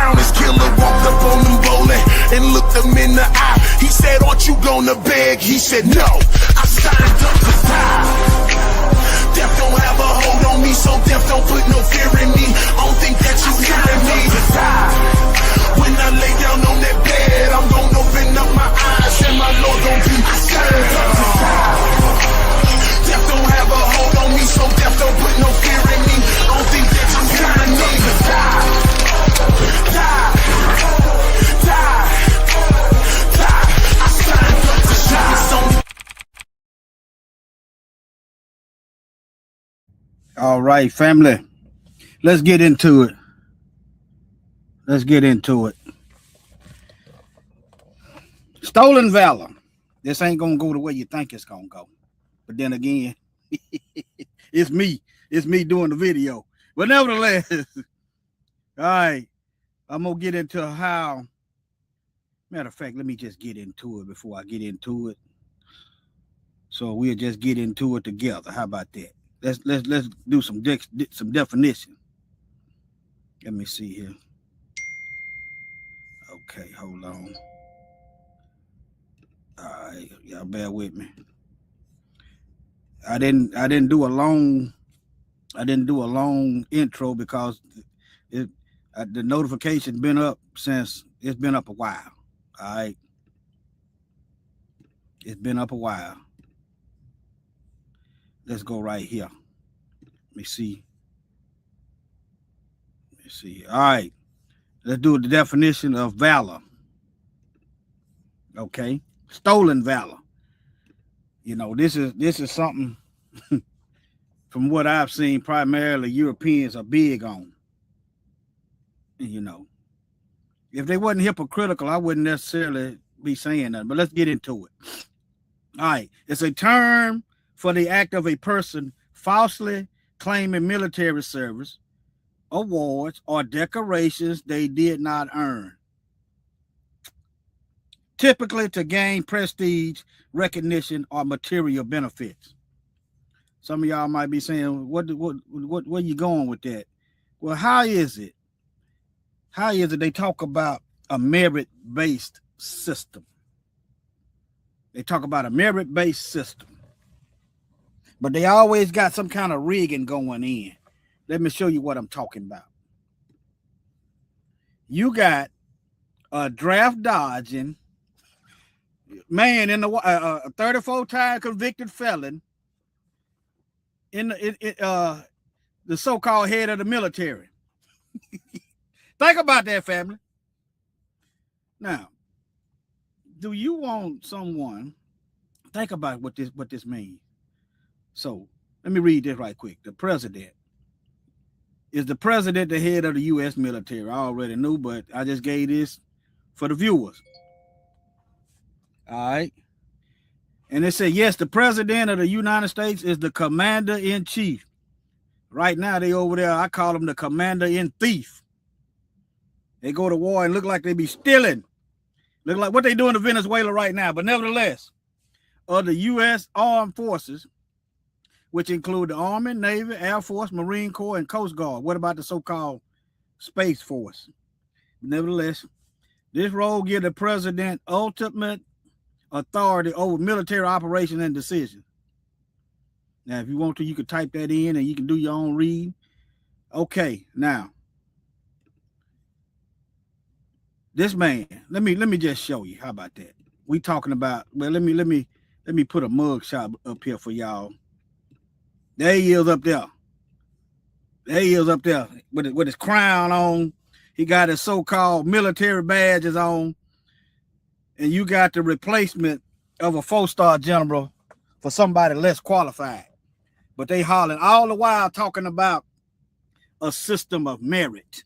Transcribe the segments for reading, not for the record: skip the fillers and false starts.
found his killer, walked up on him bowling and looked him in the eye. He said, aren't you gonna beg? He said, no, I signed up to die. Death don't have a hold on me, so death don't put no fear in me. I don't think that you hearing me. To die. When I lay down on that bed, I'm gonna open up my eyes and my Lord gonna be signed up to die. Death don't have a hold on me, so death don't put no fear in me. I don't think that you hearing me. To die. Die. Die. Die. I signed up to die. All right, family. Let's get into it. Let's get into it. Stolen valor. This ain't gonna go the way you think it's gonna go. But then again, it's me. It's me doing the video. But nevertheless, all right, I'm gonna get into how. Matter of fact, let me just get into it before I get into it. So we'll just get into it together. How about that? Let's do some definition. Let me see here. Okay, hold on. All right, y'all bear with me. I didn't do a long intro because the notification's been up since it's been up a while. All right, it's been up a while. Let's go right here. Let me see. All right, let's do the definition of valor. Okay, stolen valor. You know, this is something from what I've seen primarily Europeans are big on. You know, if they wasn't hypocritical, I wouldn't necessarily be saying that. But let's get into it. All right, it's a term for the act of a person falsely claiming military service, awards, or decorations they did not earn, typically to gain prestige, recognition, or material benefits. Some of y'all might be saying, where you going with that? Well, how is it they talk about a merit-based system? They talk about a merit-based system. But they always got some kind of rigging going in. Let me show you what I'm talking about. You got a draft dodging man in the 34-time convicted felon in the so-called head of the military. Think about that, family. Now, do you want someone? Think about what this means. So let me read this right quick. The president. Is the president the head of the U.S. military? I already knew, but I just gave this for the viewers. All right. And it said, yes, the president of the United States is the commander-in-chief. Right now, they over there, I call them the commander-in-thief. They go to war and look like they be stealing. Look like what they doing to Venezuela right now. But nevertheless, of the U.S. Armed Forces, which include the Army, Navy, Air Force, Marine Corps, and Coast Guard. What about the so-called Space Force? Nevertheless, this role gives the president ultimate authority over military operations and decisions. Now, if you want to, you can type that in and you can do your own read. Okay, now, this man, let me just show you. How about that? We talking about, well, let me put a mug shot up here for y'all. There he is up there. There he is up there with his crown on. He got his so-called military badges on. And you got the replacement of a 4-star general for somebody less qualified. But they hollering all the while talking about a system of merit.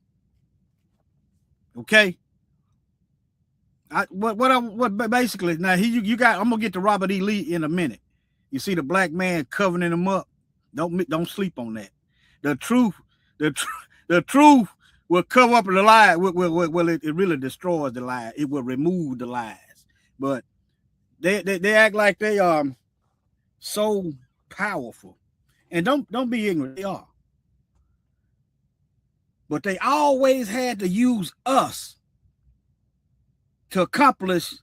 Okay? What basically, now you got, I'm gonna get to Robert E. Lee in a minute. You see the black man covering him up. Don't sleep on that. The truth will cover up the lie. Well, it really destroys the lie. It will remove the lies. But they act like they are so powerful. And don't be ignorant. They are. But they always had to use us to accomplish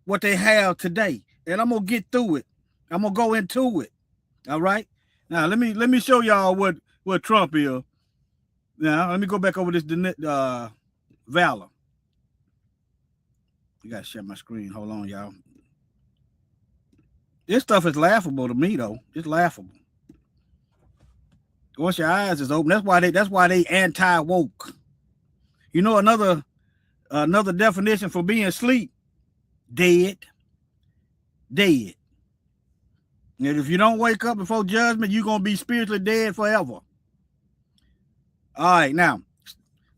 what they have today. And I'm gonna get through it. I'm gonna go into it. All right. Now let me show y'all what Trump is. Now let me go back over this VALOR. You gotta share my screen. Hold on, y'all. This stuff is laughable to me, though. It's laughable. Once your eyes is open, that's why they anti-woke. You know another definition for being asleep? Dead. Dead. And if you don't wake up before judgment, you're gonna be spiritually dead forever. All right, now,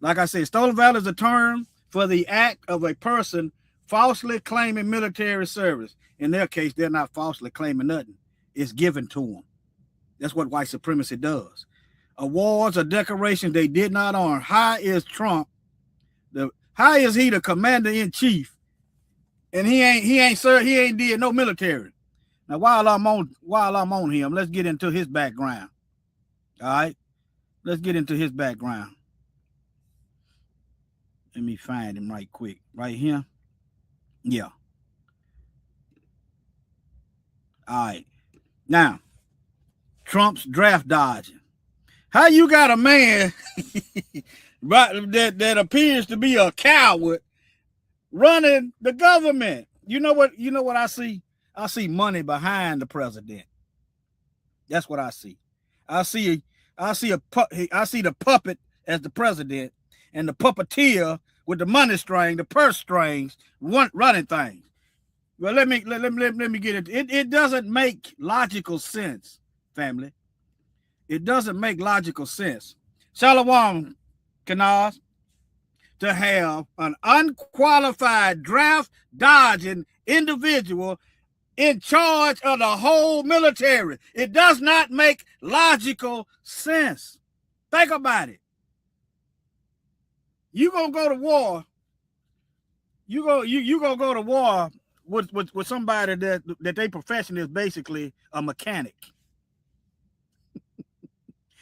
like I said, stolen valor is a term for the act of a person falsely claiming military service. In their case, they're not falsely claiming nothing. It's given to them. That's what white supremacy does. Awards or decorations they did not earn. How is Trump? How is he the commander-in-chief? And he ain't did no military. Now, while I'm on him, let's get into his background. All right, let's get into his background. Let me find him right quick. Right here. Yeah. All right. Now, Trump's draft dodging. How you got a man that appears to be a coward running the government? You know what I see? I see money behind the president. That's what I see. I see the puppet as the president and the puppeteer with the money string, the purse strings, running things. Well, let me get into it. It doesn't make logical sense, family. It doesn't make logical sense. Shalom, Kanaz, to have an unqualified draft dodging individual in charge of the whole military. It does not make logical sense. Think about it. You gonna go to war. You gonna go to war with somebody that their profession is basically a mechanic.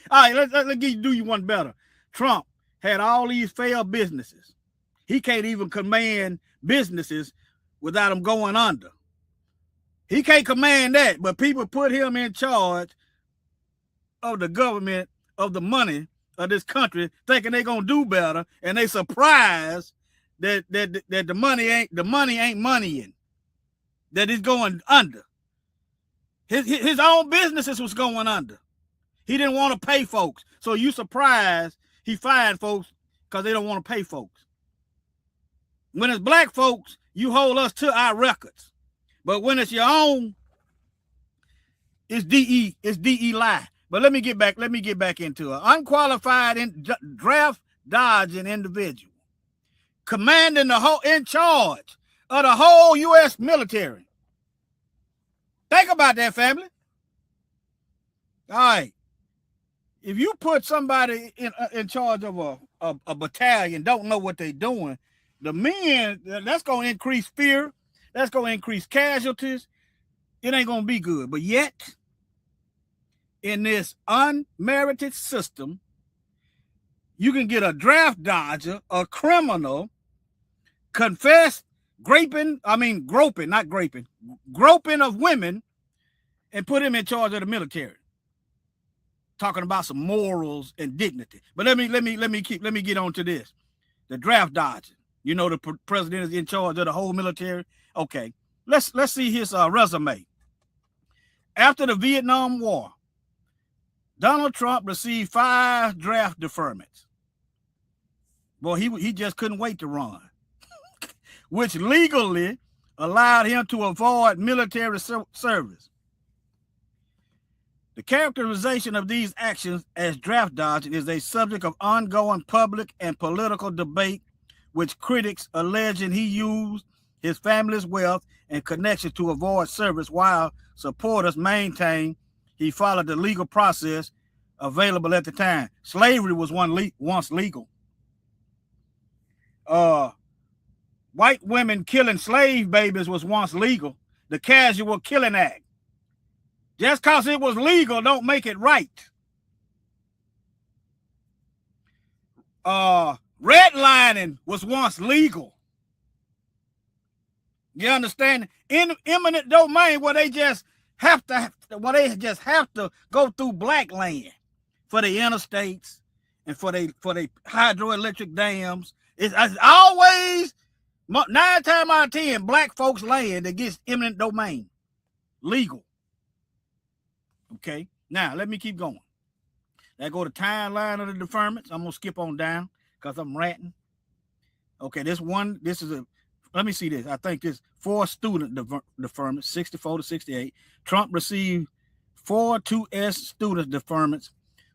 All right, let's do you one better. Trump had all these failed businesses. He can't even command businesses without them going under. He can't command that, but people put him in charge of the government, of the money of this country, thinking they're gonna do better, and they surprised that the money ain't moneying, that it's going under. His own businesses was going under. He didn't want to pay folks, so you surprised he fired folks because they don't want to pay folks. When it's black folks, you hold us to our records. But when it's your own, it's DE lie. But let me get back into it. Unqualified draft dodging individual, commanding in charge of the whole U.S. military. Think about that, family. All right. If you put somebody in charge of a battalion, don't know what they're doing, the men, that's going to increase fear. That's going to increase casualties. It ain't going to be good. But yet, in this unmerited system, you can get a draft dodger, a criminal, confess groping of women, and put him in charge of the military. Talking about some morals and dignity. But let me get on to this. The draft dodging. You know, the president is in charge of the whole military. Okay, let's see his resume. After the Vietnam War, Donald Trump received 5 draft deferments. Boy, he just couldn't wait to run, which legally allowed him to avoid military service. The characterization of these actions as draft dodging is a subject of ongoing public and political debate, which critics alleging he used his family's wealth and connection to avoid service, while supporters maintain he followed the legal process available at the time. Slavery was once legal. White women killing slave babies was once legal. The Casual Killing Act. Just because it was legal don't make it right. redlining was once legal. You understand? In eminent domain, where they just have to go through black land for the interstates and for the hydroelectric dams. It's always 9 times out of 10 black folks' land that gets eminent domain legal. Okay, now let me keep going. Let's go to timeline of the deferments. I'm gonna skip on down because I'm ranting. Okay, let me see this. I think this 4 student deferments, 64 to 68. Trump received 4 2S student deferments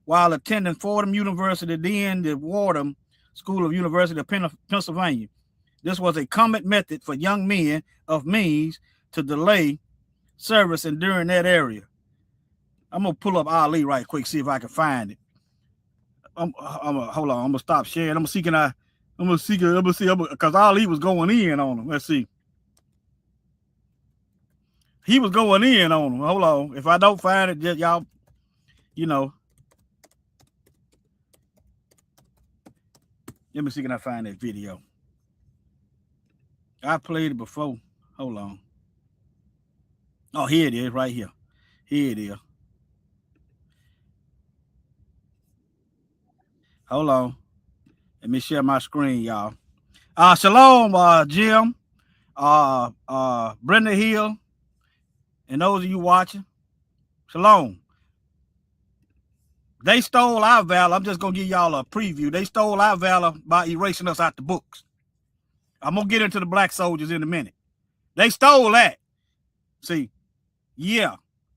while attending Fordham University, then the Wharton School of University of Pennsylvania. This was a common method for young men of means to delay service enduring that area. I'm gonna pull up Ali right quick, see if I can find it. Hold on. I'm gonna stop sharing. I'm gonna see because Ali was going in on him. Let's see. He was going in on him. Hold on. If I don't find it, just y'all, let me see, can I find that video? I played it before. Hold on. Oh, here it is, right here. Here it is. Hold on. Let me share my screen, y'all. Shalom, Jim, Brenda Hill, and those of you watching. Shalom. They stole our valor. I'm just going to give y'all a preview. They stole our valor by erasing us out the books. I'm going to get into the black soldiers in a minute. They stole that. See, yeah.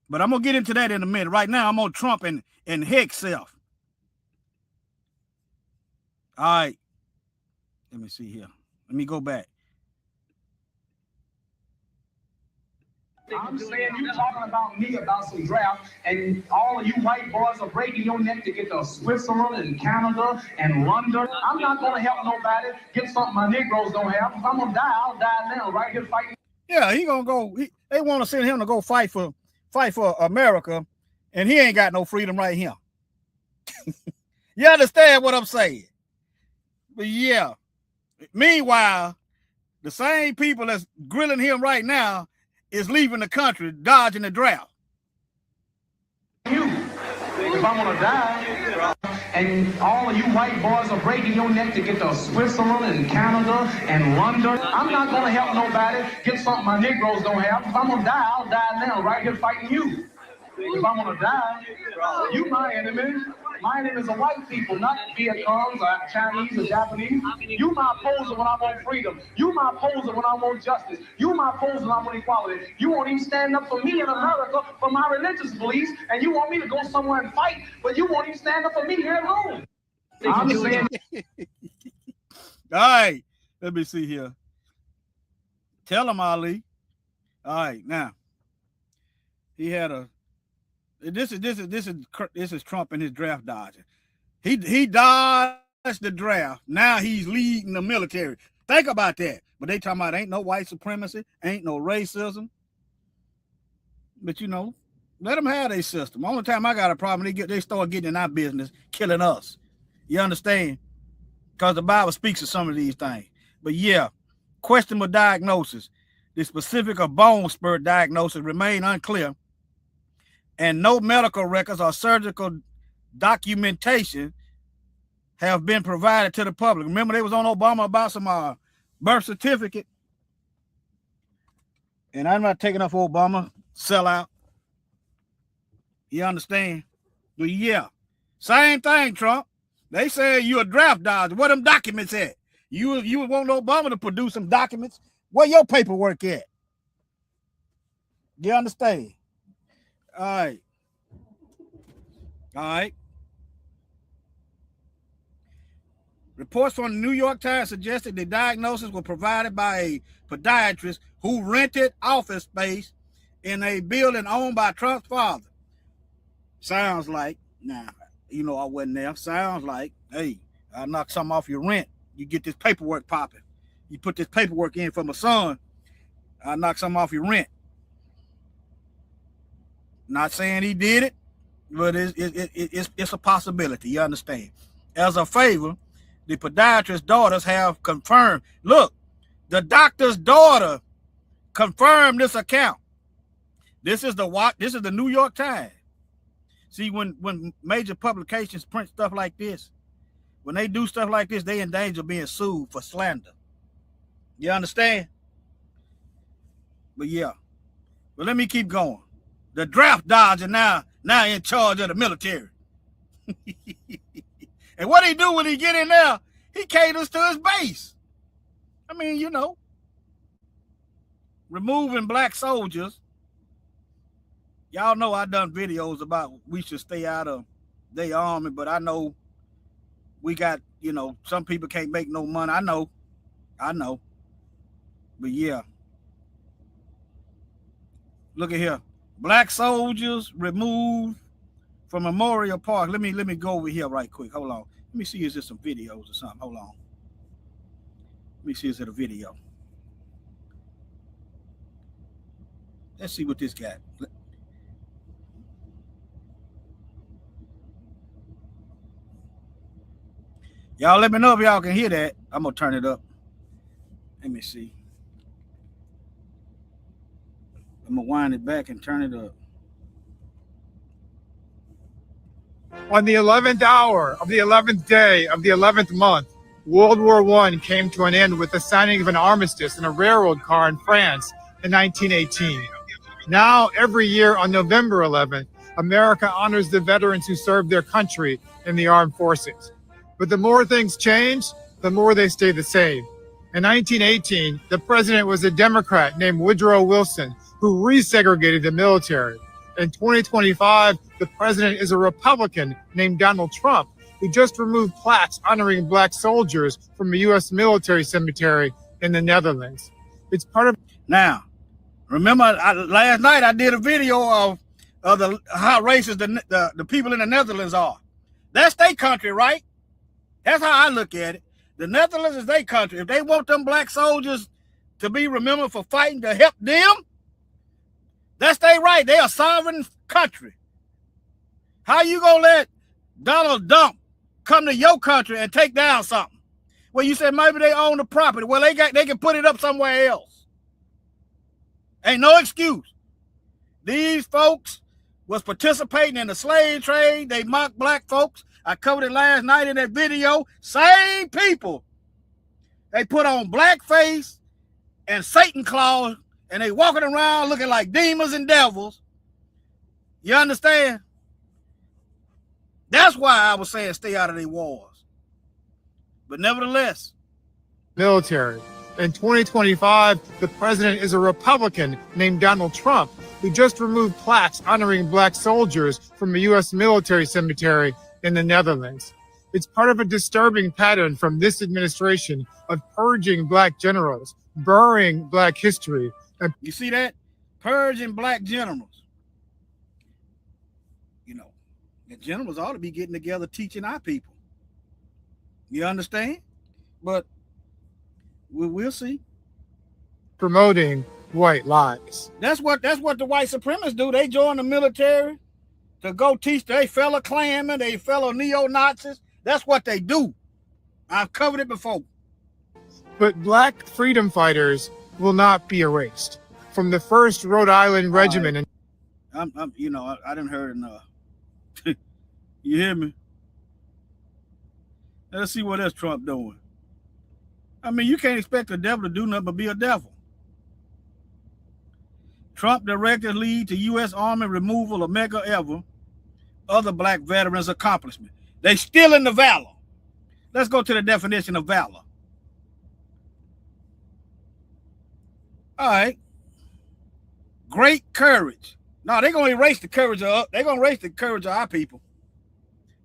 But I'm going to get into that in a minute. Right now, I'm on Trump and Hicks self. All right. Let me see here. Let me go back. I'm saying you talking about me about some draft, and all of you white boys are breaking your neck to get to Switzerland and Canada and London. I'm not going to help nobody get something my Negroes don't have. If I'm going to die, I'll die now, right here fighting. Yeah, he going to go. They want to send him to go fight for America, and he ain't got no freedom right here. You understand what I'm saying? But yeah. Meanwhile, the same people that's grilling him right now is leaving the country, dodging the draft. You, if I'm gonna die, and all of you white boys are breaking your neck to get to Switzerland and Canada and London, I'm not gonna help nobody get something my Negroes don't have. If I'm gonna die, I'll die now, right here fighting you. If I'm gonna die, you my enemy. My enemies are white people, not Vietnams or Chinese or Japanese. You my opposer when I want freedom. You my opposer when I want justice. You my opposer when I want equality. You won't even stand up for me in America for my religious beliefs, and you want me to go somewhere and fight, but you won't even stand up for me here at home. I'm saying. All right, let me see here. Tell him, Ali. All right, now he had a. This is Trump and his draft dodging. He dodged the draft. Now he's leading the military. Think about that. But they talking about ain't no white supremacy, ain't no racism. But let them have their system. Only time I got a problem, they start getting in our business, killing us. You understand? Because the Bible speaks of some of these things. But yeah, questionable diagnosis. The specific of bone spur diagnosis remain unclear. And no medical records or surgical documentation have been provided to the public. Remember, they was on Obama about some birth certificate. And I'm not taking up for Obama, sell out. You understand? But yeah, same thing, Trump. They say you a draft dodger. Where them documents at? You want Obama to produce some documents? Where your paperwork at? You understand? All right. Reports from the New York Times suggested the diagnosis was provided by a podiatrist who rented office space in a building owned by Trump's father. Sounds like, I wasn't there. Sounds like, hey, I knock something off your rent. You get this paperwork popping. You put this paperwork in for my son. I knock something off your rent. Not saying he did it, but it's a possibility. You understand? As a favor, the podiatrist's daughters have confirmed. Look, the doctor's daughter confirmed this account. This is the New York Times. See, when major publications print stuff like this, when they do stuff like this, they in danger of being sued for slander. You understand? But yeah. But let me keep going. The draft dodger now in charge of the military. And what he do when he get in there, he caters to his base. I mean, you know, removing black soldiers. Y'all know I done videos about we should stay out of their army, but I know we got, you know, some people can't make no money. I know. But yeah. Look at here. Black soldiers removed from Memorial Park. Let me go over here right quick. Hold on. Let me see, is there some videos or something? Hold on. Let me see, is it a video? Let's see what this got. Y'all let me know if y'all can hear that. I'm going to turn it up. Let me see. I'm going to wind it back and turn it up. On the 11th hour of the 11th day of the 11th month, World War I came to an end with the signing of an armistice in a railroad car in France in 1918. Now, every year on November 11th, America honors the veterans who served their country in the armed forces. But the more things change, the more they stay the same. In 1918, the president was a Democrat named Woodrow Wilson, who resegregated the military. In 2025, the president is a Republican named Donald Trump, who just removed plaques honoring black soldiers from a U.S. military cemetery in the Netherlands. It's part of... Now, remember last night I did a video of how racist the people in the Netherlands are. That's their country, right? That's how I look at it. The Netherlands is their country. If they want them black soldiers to be remembered for fighting to help them, that's their right. They are a sovereign country. How you gonna let Donald Trump come to your country and take down something? Well, you said maybe they own the property. Well, they can put it up somewhere else. Ain't no excuse. These folks was participating in the slave trade. They mocked black folks. I covered it last night in that video. Same people. They put on blackface and Satan claws, and they walking around looking like demons and devils. You understand? That's why I was saying stay out of their wars. But nevertheless. Military. In 2025, the president is a Republican named Donald Trump, who just removed plaques honoring black soldiers from a U.S. military cemetery in the Netherlands. It's part of a disturbing pattern from this administration of purging black generals, burying black history. You see that? Purging black generals. You know, the generals ought to be getting together teaching our people. You understand? But we'll see. Promoting white lies. That's what the white supremacists do. They join the military to go teach their fellow Klansmen, their fellow neo-Nazis. That's what they do. I've covered it before. But black freedom fighters will not be erased. From the 1st Rhode Island Regiment. Right. I didn't heard enough. You hear me? Let's see what else Trump doing. I mean, you can't expect the devil to do nothing but be a devil. Trump directed lead to U.S. Army removal of mega ever other black veterans' accomplishment. They still in the valor. Let's go to the definition of valor. All right. Great courage. No, they're going to erase the courage of our people.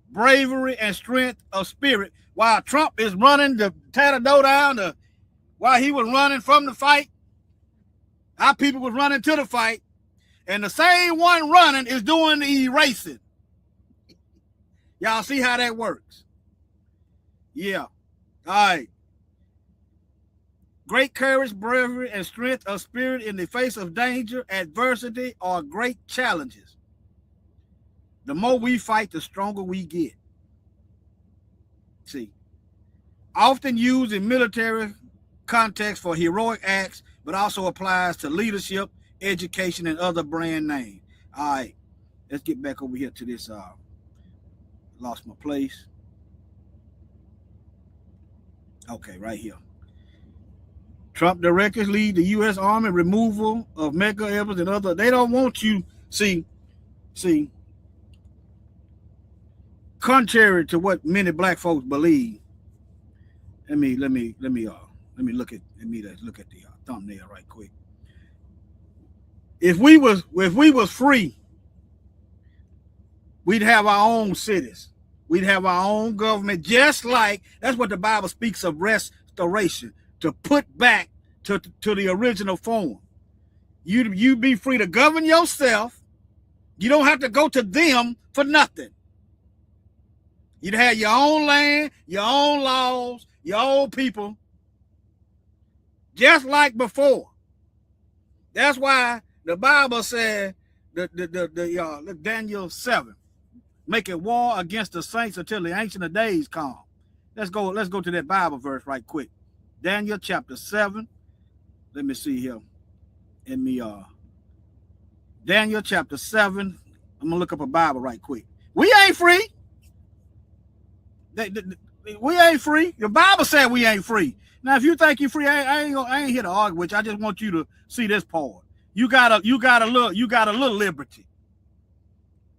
Bravery and strength of spirit. While Trump is running to tear the door down, while he was running from the fight, our people was running to the fight, and the same one running is doing the erasing. Y'all see how that works? Yeah. All right. Great courage, bravery, and strength of spirit in the face of danger, adversity, or great challenges. The more we fight, the stronger we get. See, often used in military context for heroic acts, but also applies to leadership, education, and other brand names. All right, let's get back over here to this. Lost my place. Okay, right here. Trump directors lead the U.S. Army removal of mega weapons and other. They don't want you. See. Contrary to what many black folks believe. Let me look at the thumbnail right quick. If we was free, we'd have our own cities. We'd have our own government, just like that's what the Bible speaks of restoration, to put back to the original form. You be free to govern yourself. You don't have to go to them for nothing. You'd have your own land, your own laws, your own people, just like before. That's why the Bible said, Daniel 7, making war against the saints until the ancient of days come. Let's go to that Bible verse right quick. Daniel chapter 7. Let me see here. Daniel chapter 7. I'm gonna look up a Bible right quick. We ain't free. We ain't free. The Bible said we ain't free. Now, if you think you're free, I ain't here to argue with you. I just want you to see this part. You got a little liberty.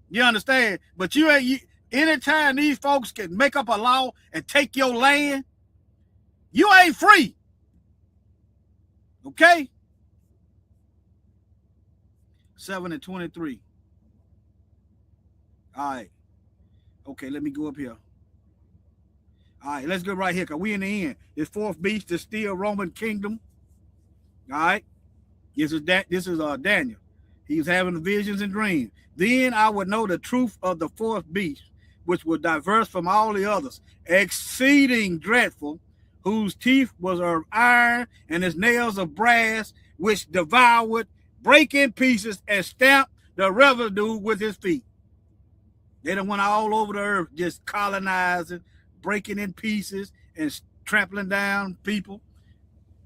You understand? But anytime these folks can make up a law and take your land, you ain't free. Okay? 7:23. All right. Okay, let me go up here. All right, let's go right here, because we in the end. This fourth beast is still Roman kingdom. All right. This is Daniel. He's having visions and dreams. Then I would know the truth of the fourth beast, which was diverse from all the others, exceeding dreadful, whose teeth was of iron and his nails of brass, which devoured, break in pieces, and stamped the residue with his feet. They done went all over the earth just colonizing, breaking in pieces, and trampling down people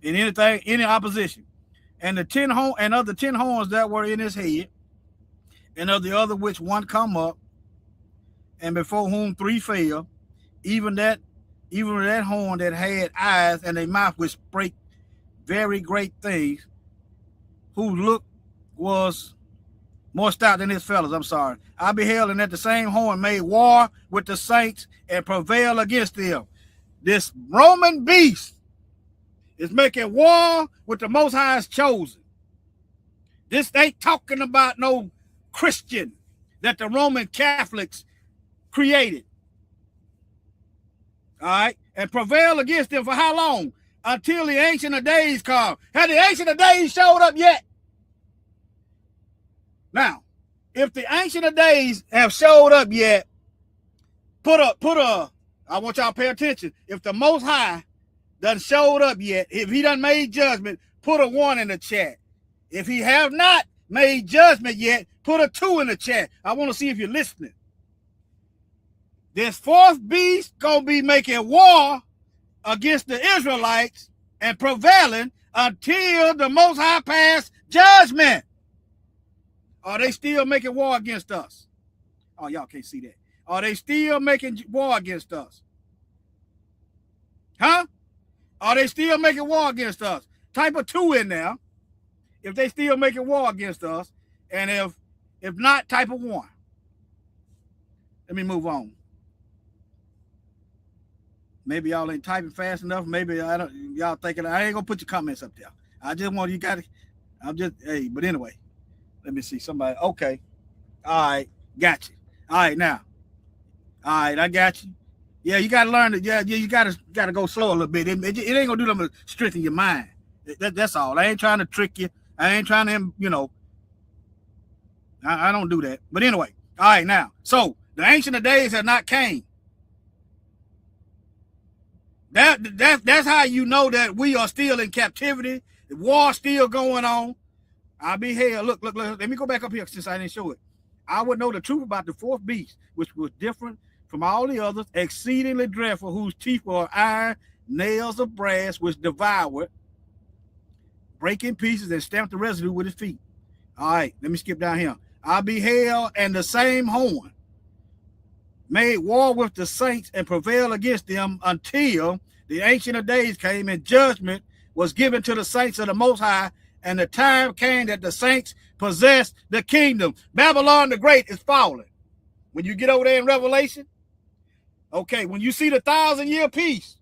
in any opposition. And of the 10 horns that were in his head, and of the other which one come up, and before whom 3 fell, even that horn that had eyes and a mouth which spake very great things, whose look was more stout than his fellows. I'm sorry. I beheld, and at the same horn made war with the saints and prevailed against them. This Roman beast is making war with the Most High's chosen. This ain't talking about no Christian that the Roman Catholics created. All right? And prevail against them for how long? Until the Ancient of Days come. Have the Ancient of Days showed up yet? Now, if the Ancient of Days have showed up yet, I want y'all to pay attention. If the Most High done showed up yet, if he done made judgment, put a 1 in the chat. If he have not made judgment yet, put a 2 in the chat. I want to see if you're listening. This fourth beast gonna be making war against the Israelites and prevailing until the Most High pass judgment. Are they still making war against us? Oh, y'all can't see that. Are they still making war against us? Huh? Are they still making war against us? Type a 2 in there if they still making war against us. And if not, type a 1. Let me move on. Maybe y'all ain't typing fast enough. Maybe y'all thinking I ain't gonna put your comments up there. I just want you got to. But anyway, let me see somebody. Okay, all right, got you. All right, now, all right, I got you. Yeah, you gotta learn that. Yeah, you gotta go slow a little bit. It ain't gonna do nothing but strengthen your mind. That's all. I ain't trying to trick you. I ain't trying to, I don't do that. But anyway, all right, now, so the Ancient of Days have not came. That's how you know that we are still in captivity. The war still going on. I'll be here. Look. Let me go back up here since I didn't show it. I would know the truth about the fourth beast, which was different from all the others, exceedingly dreadful, whose teeth were iron nails of brass which devoured, break in pieces, and stamp the residue with his feet. All right, let me skip down here. I beheld, and the same horn made war with the saints and prevailed against them until the Ancient of Days came, and judgment was given to the saints of the Most High, and the time came that the saints possessed the kingdom. Babylon the Great is falling. When you get over there in Revelation, okay, when you see the 1,000-year peace,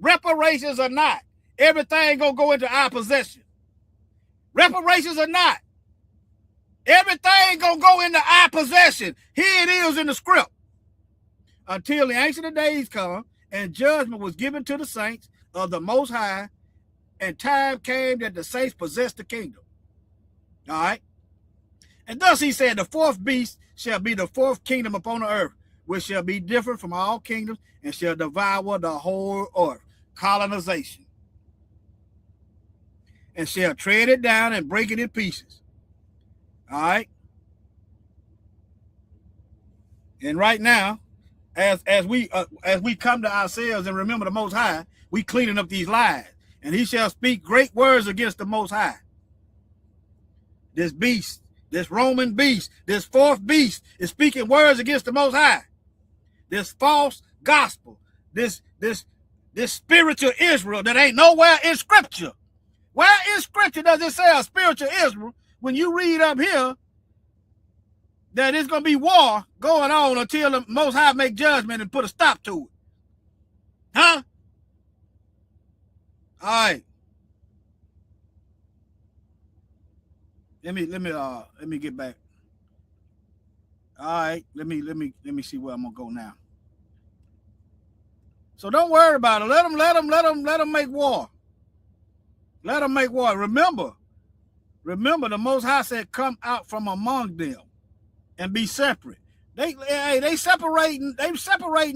reparations are not. Everything gonna go into our possession. Reparations are not. Everything gonna go into our possession. Here it is in the script. Until the Ancient of Days come, and judgment was given to the saints of the Most High, and time came that the saints possessed the kingdom. All right. And thus he said, the fourth beast shall be the fourth kingdom upon the earth, which shall be different from all kingdoms, and shall devour the whole earth. Colonization. And shall tread it down and break it in pieces. All right. And right now, as we come to ourselves and remember the Most High, we cleaning up these lies. And he shall speak great words against the Most High. This beast, this Roman beast, this fourth beast is speaking words against the Most High. This false gospel, this spiritual Israel that ain't nowhere in Scripture. Where in Scripture does it say a spiritual Israel? When you read up here that it's going to be war going on until the Most High make judgment and put a stop to it. Huh? All right. Let me get back. All right. Let me see where I'm going to go now. So don't worry about it. Let them make war. Let them make war. Remember, the Most High said, come out from among them and be separate. They separating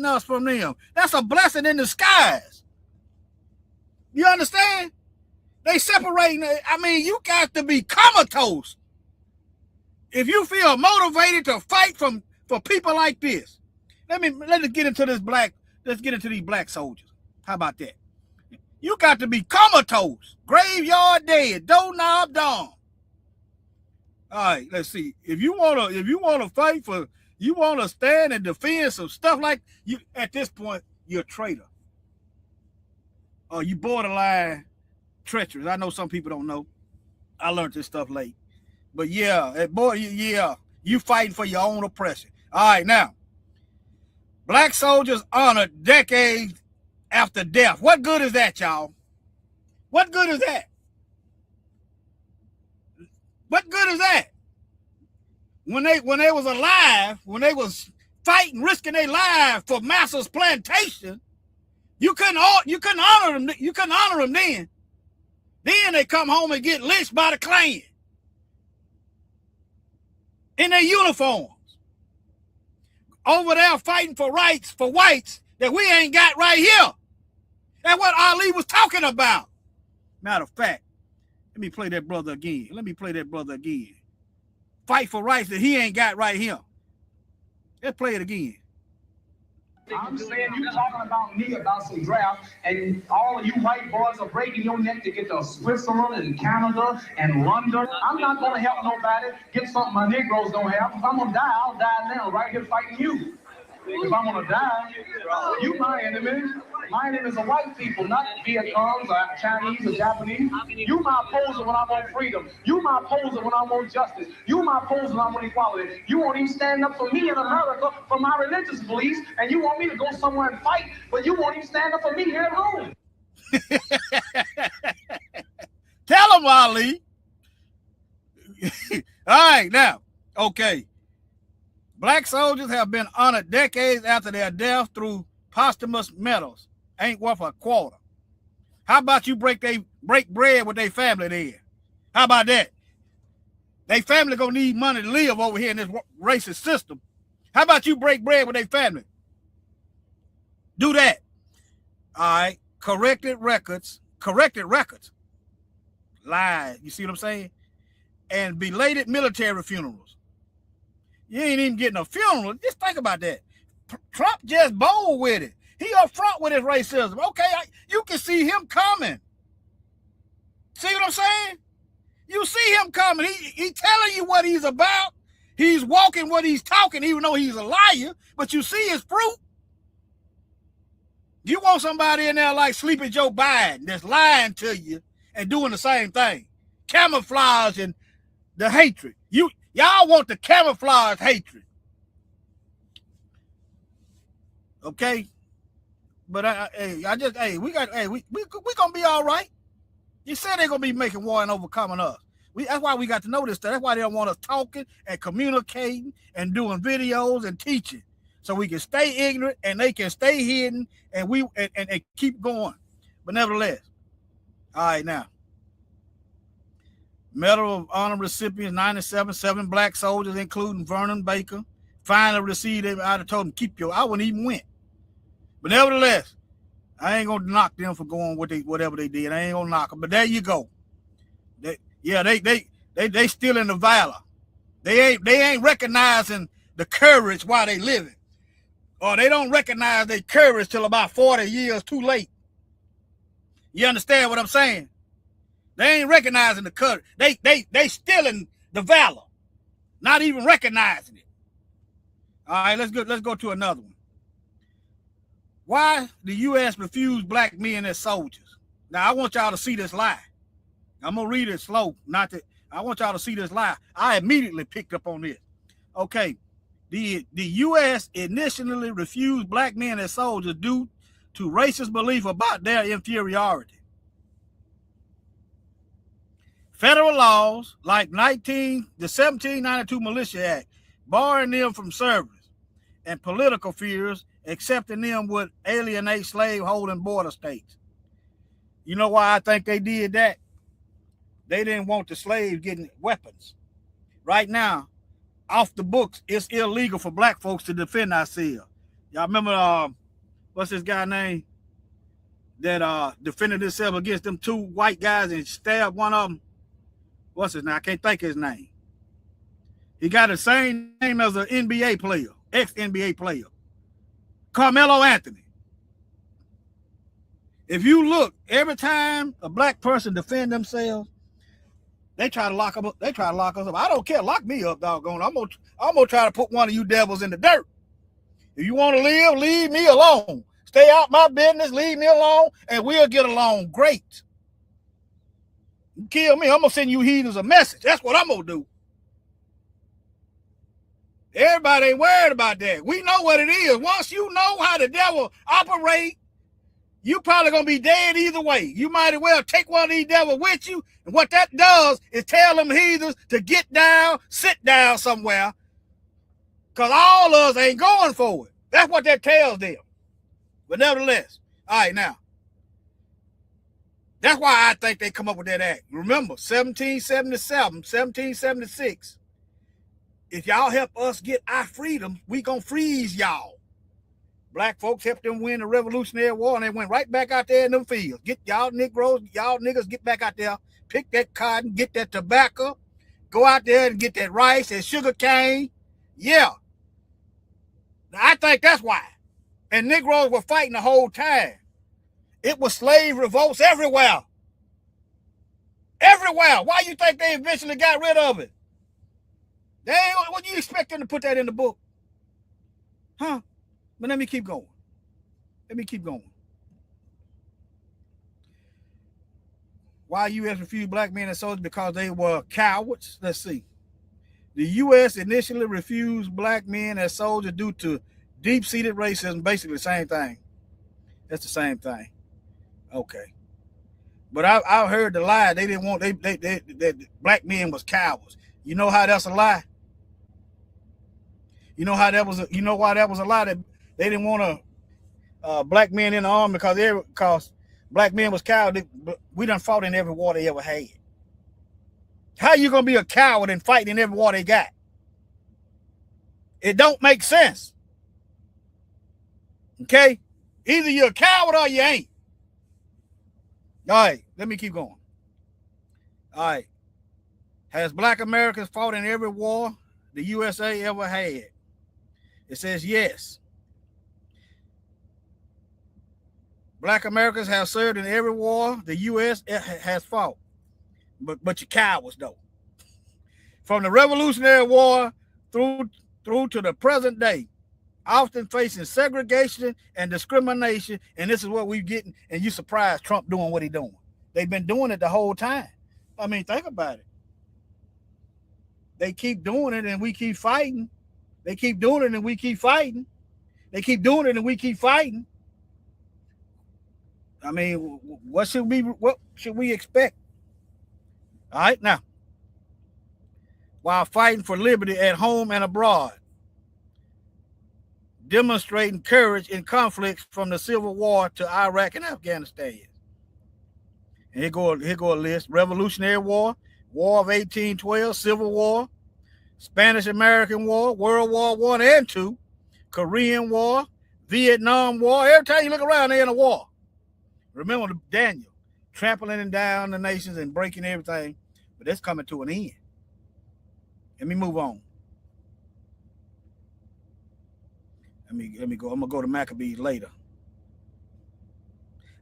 us from them. That's a blessing in disguise. You understand? They separating. I mean, you got to be comatose if you feel motivated to fight for people like this. Let's get into this let's get into these black soldiers. How about that? You got to be comatose, graveyard dead, doorknob down. All right, let's see. If you wanna fight for, you wanna stand and defend some stuff like you, at this point, you're a traitor. You borderline treacherous. I know some people don't know. I learned this stuff late. But yeah, boy, yeah, you fighting for your own oppression. All right, now, black soldiers honored decades after death. What good is that, y'all? What good is that? What good is that? When they was alive, when they was fighting, risking their lives for Massa's plantation, you couldn't honor them. You couldn't honor them then. Then they come home and get lynched by the Klan in their uniforms, over there fighting for rights for whites that we ain't got right here. That's what Ali was talking about. Matter of fact, let me play that brother again. Fight for rights that he ain't got right here. Let's play it again. I'm saying you talking about me about some draft, and all of you white boys are breaking your neck to get to Switzerland and Canada and London. I'm not going to help nobody get something my Negroes don't have. If I'm going to die, I'll die now, right here fighting you. If I'm going to die, you my enemy. My enemies are white people, not Vietnams or Chinese or Japanese. You my opposer when I want freedom. You my opposer when I want justice. You my opposer when I want equality. You won't even stand up for me in America for my religious beliefs, and you want me to go somewhere and fight, but you won't even stand up for me here at home. Tell him, Ali. All right, now, okay. Black soldiers have been honored decades after their death through posthumous medals. Ain't worth a quarter. How about you break bread with their family then? How about that? They family gonna need money to live over here in this racist system. How about you break bread with their family? Do that. All right. Corrected records. Lies. You see what I'm saying? And belated military funerals. You ain't even getting a funeral. Just think about that. Trump just bold with it. He up front with his racism. Okay, you can see him coming. See what I'm saying? You see him coming. He telling you what he's about. He's walking what he's talking, even though he's a liar. But you see his fruit. You want somebody in there like Sleepy Joe Biden that's lying to you and doing the same thing, camouflaging the hatred. Y'all want the camouflage hatred, okay? But we gonna be all right. You said they're gonna be making war and overcoming us. That's why we got to know this stuff. That's why they don't want us talking and communicating and doing videos and teaching, so we can stay ignorant and they can stay hidden and keep going. But nevertheless, all right, now, Medal of Honor recipients 97, 7 black soldiers, including Vernon Baker, finally received it. I'd have told them, I wouldn't even went. But nevertheless, I ain't gonna knock them for going whatever they did. I ain't gonna knock them. But there you go. They still in the valor. They ain't recognizing the courage while they living. Or they don't recognize their courage till about 40 years too late. You understand what I'm saying? They ain't recognizing the courage. They still in the valor, not even recognizing it. All right, let's go to another one. Why the U.S. refused black men as soldiers? Now I want y'all to see this lie. I'm gonna read it slow. I want y'all to see this lie. I immediately picked up on this. Okay. The U.S. initially refused black men as soldiers due to racist belief about their inferiority. Federal laws like the 1792 Militia Act, barring them from service, and political fears, accepting them would alienate slave-holding border states. You know why I think they did that? They didn't want the slaves getting weapons. Right now, off the books, it's illegal for black folks to defend ourselves. Y'all remember, what's this guy name that defended himself against them 2 white guys and stabbed one of them? What's his name? I can't think of his name. He got the same name as an NBA player, ex-NBA player, Carmelo Anthony. If you look, every time a black person defend themselves, they try to lock them up. They try to lock us up. I don't care. Lock me up, doggone. I'm gonna try to put one of you devils in the dirt. If you want to live, leave me alone. Stay out my business. Leave me alone, and we'll get along great. You kill me, I'm gonna send you heathens a message. That's what I'm gonna do. Everybody ain't worried about that. We know what it is. Once you know how the devil operate, you probably gonna be dead either way. You might as well take one of these devils with you. And what that does is tell them heathens to get down, sit down somewhere. Because all of us ain't going for it. That's what that tells them. But nevertheless, all right, now. That's why I think they come up with that act. Remember, 1777, 1776. If y'all help us get our freedom, we gonna freeze y'all. Black folks helped them win the Revolutionary War, and they went right back out there in them fields. Get y'all Negroes, y'all niggas, get back out there, pick that cotton, get that tobacco, go out there and get that rice and sugar cane. Yeah. Now, I think that's why. And Negroes were fighting the whole time. It was slave revolts everywhere. Everywhere. Why you think they eventually got rid of it? They ain't, what do you expect them to put that in the book? Huh? But let me keep going. Why U.S. refused black men as soldiers? Because they were cowards. Let's see. The U.S. initially refused black men as soldiers due to deep-seated racism. Basically the same thing. That's the same thing. Okay. But I heard the lie. They didn't want, they black men was cowards. You know how that's a lie? You know how that was, you know why that was a lie? That they didn't want black men in the army because black men was cowards. We done fought in every war they ever had. How you gonna be a coward and fight in every war they got? It don't make sense. Okay? Either you're a coward or you ain't. All right, let me keep going. All right. Has black Americans fought in every war the USA ever had? It says yes. Black Americans have served in every war the U.S. has fought. But you cowards, though. From the Revolutionary War through to the present day, often facing segregation and discrimination, and this is what we're getting, and you surprised Trump doing what he's doing. They've been doing it the whole time. I mean, think about it. They keep doing it and we keep fighting. They keep doing it and we keep fighting. They keep doing it and we keep fighting. I mean, what should we expect? All right, now, while fighting for liberty at home and abroad, demonstrating courage in conflicts from the Civil War to Iraq and Afghanistan. And here go a list: Revolutionary War, War of 1812, Civil War, Spanish-American War, World War I and II, Korean War, Vietnam War. Every time you look around, they're in a war. Remember Daniel, trampling down the nations and breaking everything, but that's coming to an end. Let me move on. Let me go. I'm gonna go to Maccabees later.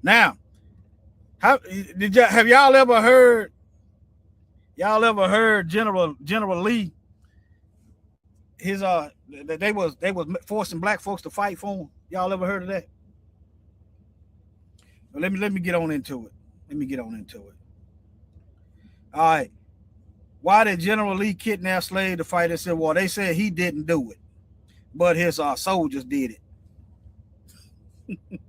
Now, have y'all ever heard? Y'all ever heard General Lee? His they was forcing black folks to fight for him. Y'all ever heard of that? Well, let me get on into it. All right. Why did General Lee kidnap slaves to fight in the Civil War? They said he didn't do it, but his soldiers did it.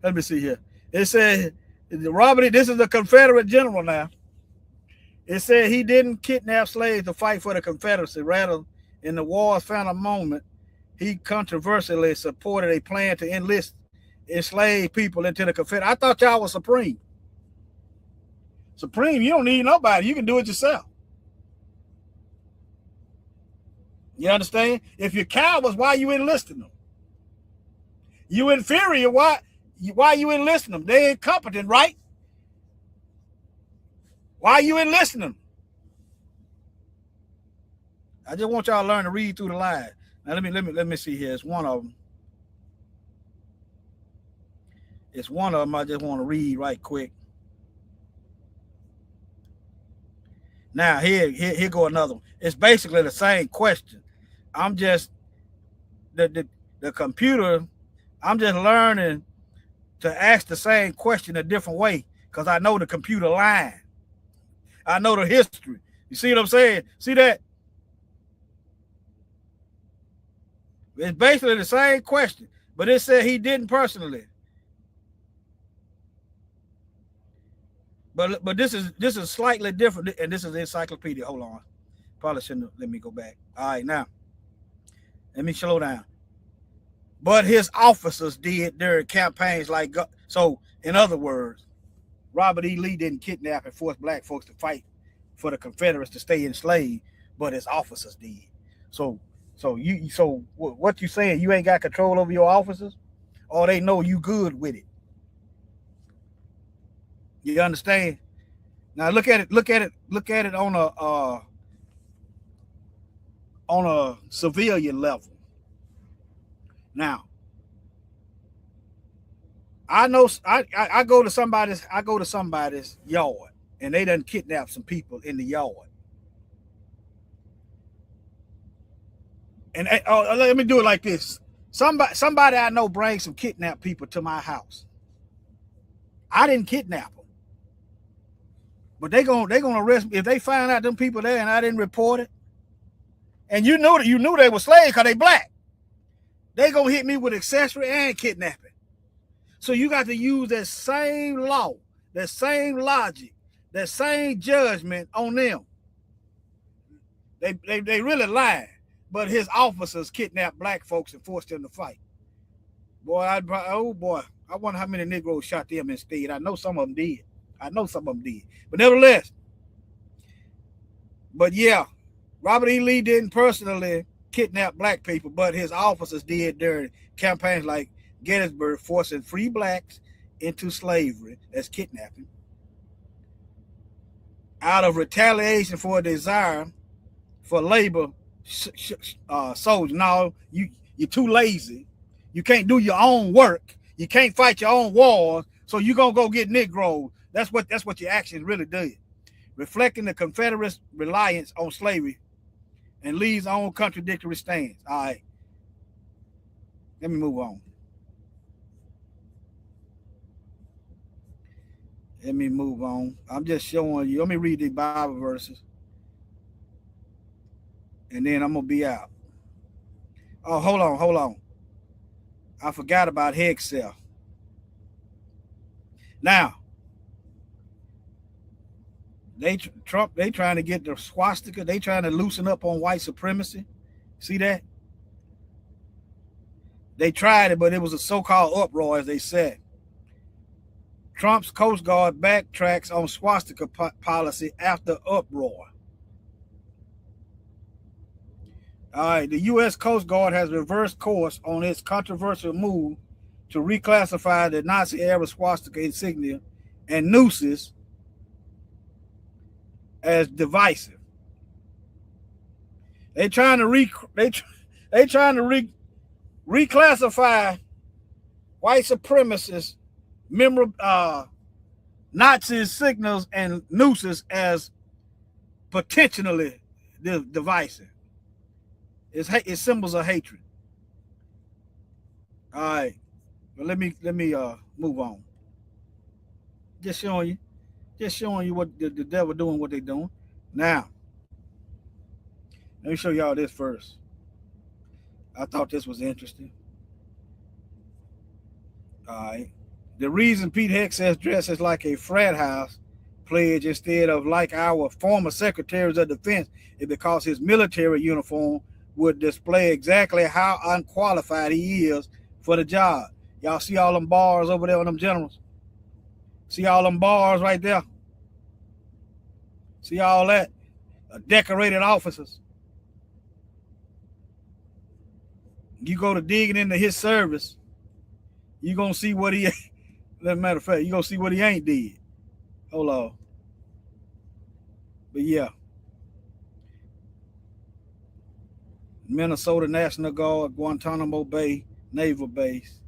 Let me see here. It said Robert. This is the Confederate general now. It said he didn't kidnap slaves to fight for the Confederacy. Rather, in the war's final moment, he controversially supported a plan to enlist enslaved people into the Confederate. I thought y'all was supreme. Supreme, you don't need nobody. You can do it yourself. You understand? If you're cowards, why are you enlisting them? You inferior, why are you enlisting them? They incompetent, right? Why are you enlisting them? I just want y'all to learn to read through the lines. Now let me see here. It's one of them. I just want to read right quick. Now here go another one. It's basically the same question. I'm just the computer. I'm just learning to ask the same question a different way because I know the computer line. I know the history. You see what I'm saying? See that? It's basically the same question, but it said he didn't personally. But this is slightly different, and this is the encyclopedia. Hold on, probably shouldn't let me go back. All right, now let me slow down. But his officers did during campaigns like so. In other words, Robert E. Lee didn't kidnap and force black folks to fight for the Confederates to stay enslaved, but his officers did. So what you saying? You ain't got control over your officers, or they know you good with it. You understand? Now look at it on a civilian level. Now, I know I go to somebody's yard and they done kidnap some people in the yard. And let me do it like this. Somebody I know brings some kidnapped people to my house. I didn't kidnap them. But they gonna arrest me if they find out them people there and I didn't report it. And you knew they were slaves because they black. They gonna hit me with accessory and kidnapping. So you got to use that same law, that same logic, that same judgment on them. They really lying. But his officers kidnapped black folks and forced them to fight. Boy, I wonder how many Negroes shot them instead. I know some of them did. But nevertheless, but yeah, Robert E. Lee didn't personally kidnap black people, but his officers did during campaigns like Gettysburg, forcing free blacks into slavery as kidnapping out of retaliation for a desire for labor. Soldiers, no, you're too lazy. You can't do your own work. You can't fight your own wars, so you're gonna go get Negroes. That's what your actions really did. Reflecting the Confederates' reliance on slavery and Lee's own contradictory stance. All right. Let me move on. Let me move on. I'm just showing you. Let me read the Bible verses. And then I'm going to be out. Oh, hold on. I forgot about Hexel. Now, they trying to get the swastika. They trying to loosen up on white supremacy. See that? They tried it, but it was a so-called uproar, as they said. Trump's Coast Guard backtracks on swastika policy after uproar. All right, the U.S. Coast Guard has reversed course on its controversial move to reclassify the Nazi-era swastika insignia and nooses as divisive. They trying to reclassify white supremacists, Nazi signals and nooses as potentially divisive. It's symbols of hatred. All right, but let me move on. Just showing you what the devil doing, what they doing. Now, let me show y'all this first. I thought this was interesting. All right. The reason Pete Hegseth dresses like a frat house pledge instead of like our former secretaries of defense is because his military uniform would display exactly how unqualified he is for the job. Y'all see all them bars over there on them generals? See all them bars right there? See all that? Decorated officers. You go to digging into his service, you're going to see what he, as a matter of fact, you're going to see what he ain't did. Hold on. But yeah. Minnesota National Guard, Guantanamo Bay Naval Base.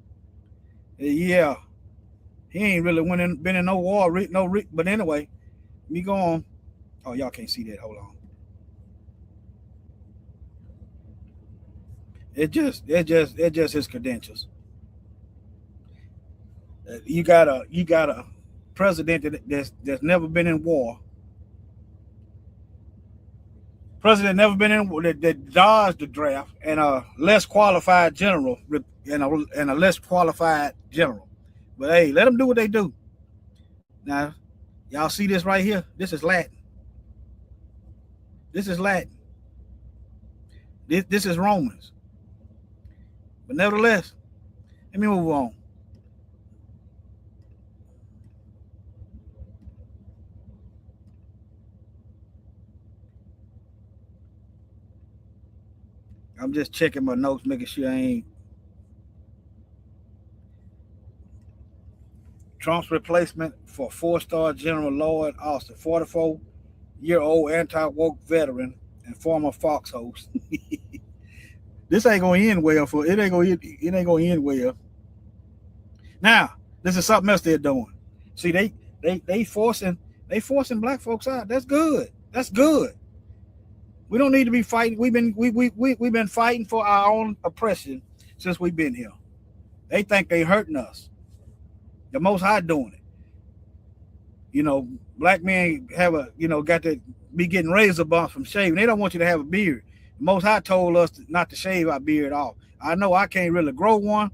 Yeah. He ain't really been in no war, but anyway, me go on. Oh, y'all can't see that. Hold on. It just his credentials. You got a president that's never been in war. President never been in war, that dodged the draft, and a less qualified general, and a less qualified general. But hey, let them do what they do. Now, y'all see this right here? This is Latin. This is Latin. This is Romans. But nevertheless, let me move on. I'm just checking my notes, making sure I ain't. Trump's replacement for 4-star General Lloyd Austin, 44-year-old anti-woke veteran and former Fox host. This ain't gonna end well for it. Ain't gonna end well. Now, this is something else they're doing. See, they forcing black folks out. That's good. That's good. We don't need to be fighting. We've been fighting for our own oppression since we've been here. They think they hurting us. The Most High doing it. You know, black men got to be getting razor bumps from shaving. They don't want you to have a beard. The Most High told us not to shave our beard off. I know I can't really grow one,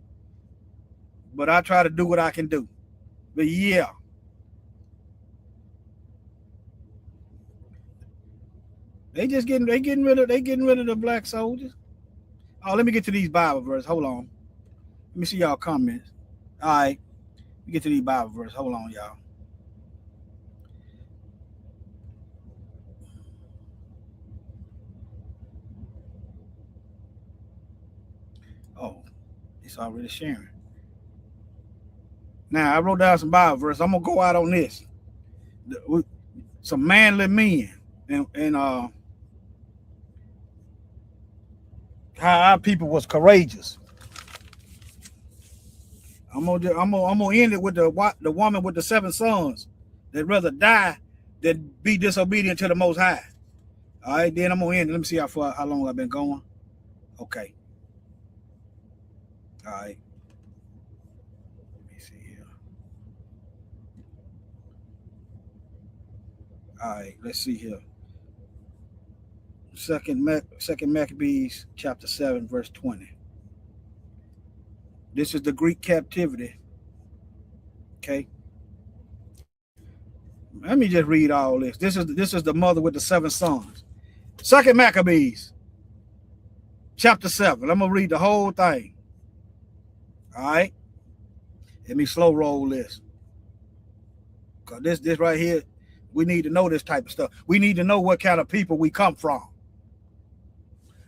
but I try to do what I can do. But yeah. They getting rid of the black soldiers. Oh, let me get to these Bible verses. Hold on. Let me see y'all comments. All right. Let me get to these Bible verses. Hold on, y'all. Oh, it's already sharing. Now, I wrote down some Bible verses. I'm going to go out on this. Some manly men and how our people was courageous. I'm gonna end it with the woman with the 7 sons that rather die than be disobedient to the Most High. All right, then I'm gonna end it. Let me see how long I've been going. Okay. All right. Let me see here. All right, let's see here. Second Maccabees chapter 7 verse 20. This is the Greek captivity. Okay. Let me just read all this. This is the mother with the 7 sons. Second Maccabees chapter 7. I'm gonna read the whole thing. All right. Let me slow roll this. Because this right here, we need to know this type of stuff. We need to know what kind of people we come from.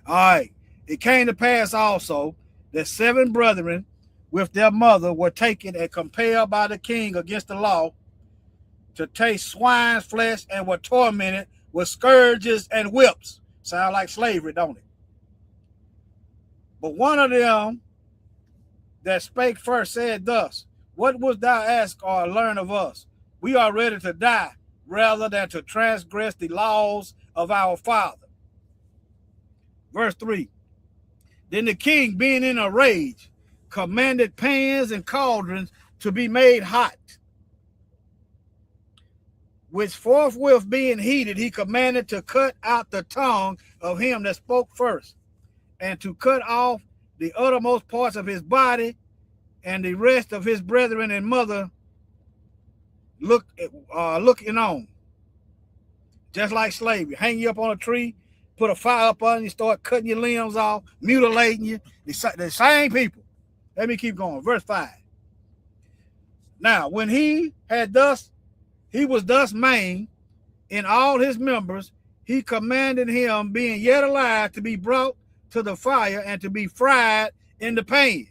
All right. It came to pass also that 7 brethren with their mother were taken and compelled by the king against the law to taste swine's flesh and were tormented with scourges and whips. Sound like slavery, don't it? But one of them that spake first said thus, what wouldst thou ask or learn of us? We are ready to die rather than to transgress the laws of our father. Verse 3. Then the king, being in a rage, commanded pans and cauldrons to be made hot, which forthwith being heated, he commanded to cut out the tongue of him that spoke first, and to cut off the uttermost parts of his body, and the rest of his brethren and mother looking on. Just like slavery. Hang you up on a tree, put a fire up on you, start cutting your limbs off, mutilating you. The same people. Let me keep going. Verse 5. Now, when he was thus maimed in all his members, he commanded him, being yet alive, to be brought to the fire and to be fried in the pan.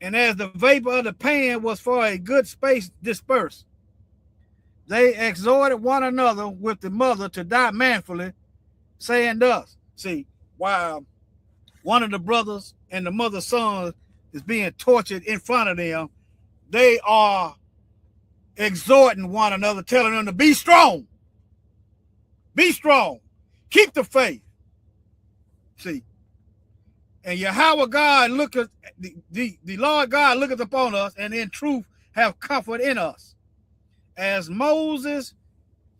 And as the vapor of the pan was for a good space dispersed, they exhorted one another with the mother to die manfully, saying thus. See, while one of the brothers and the mother's son is being tortured in front of them, they are exhorting one another, telling them to be strong. Be strong. Keep the faith. See, and Yahweh God looketh, the Lord God looketh upon us, and in truth have comfort in us. As Moses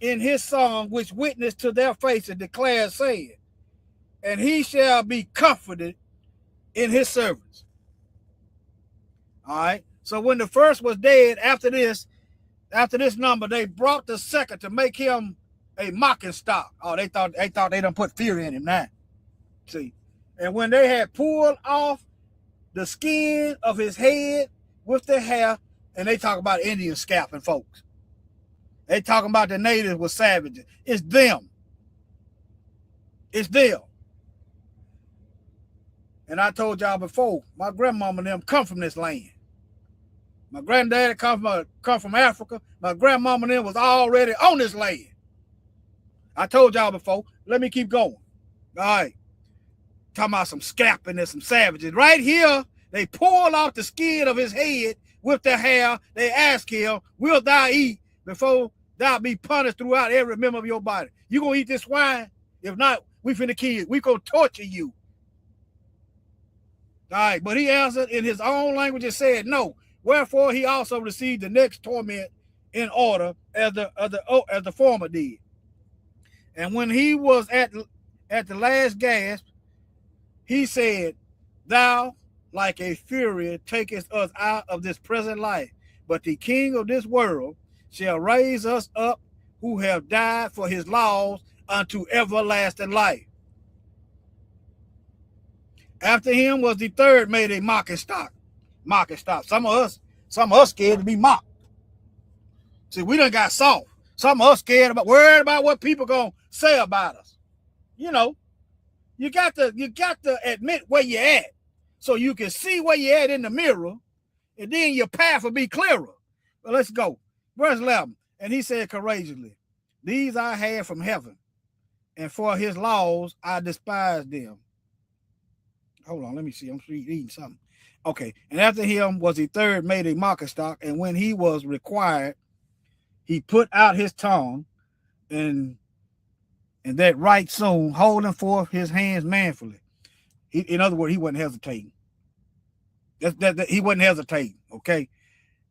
in his song, which witnessed to their faces, declared, saying, and he shall be comforted in his servants. All right. So when the first was dead, after this number, they brought the second to make him a mocking stock. Oh, they thought they done put fear in him now. See. And when they had pulled off the skin of his head with their hair, and they talk about Indian scalping folks. They talking about the natives were savages. It's them. It's them. And I told y'all before, my grandmama and them come from this land. My granddaddy come from Africa. My grandmama and them was already on this land. I told y'all before. Let me keep going. All right. Talking about some scalping and some savages. Right here, they pulled off the skin of his head with their hair. They ask him, will thou eat before thou be punished throughout every member of your body? You gonna eat this swine? If not, we finna kill you. We gonna torture you. All right, but he answered in his own language and said, no. Wherefore he also received the next torment in order as the former did. And when he was at the last gasp, he said, thou, like a fury, takest us out of this present life, but the king of this world shall raise us up who have died for his laws unto everlasting life. After him was the third made a mocking stock. Some of us scared to be mocked. See, we done got soft. Some of us worried about what people gonna say about us. You know, you got to admit where you're at, so you can see where you're at in the mirror, and then your path will be clearer. But let's go. Verse 11. And he said courageously, these I had from heaven, and for his laws I despised them. Hold on, let me see. I'm reading something. Okay, and after him was the third made a market stock, and when he was required, he put out his tongue, and that right soon, holding forth his hands manfully. In other words, he wasn't hesitating. He wasn't hesitating, okay?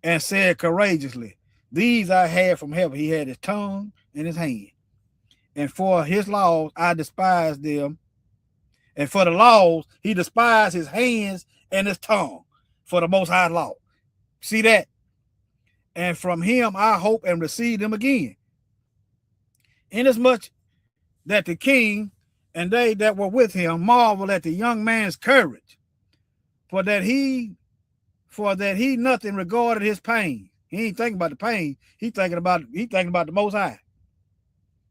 And said courageously, these I had from heaven. He had his tongue and his hand. And for his laws, I despised them. And for the laws, he despised his hands and his tongue for the Most High law. See that? And from him I hope and receive them again. Inasmuch that the king and they that were with him marveled at the young man's courage, for that he nothing regarded his pain. He ain't thinking about the pain. He thinking about the Most High.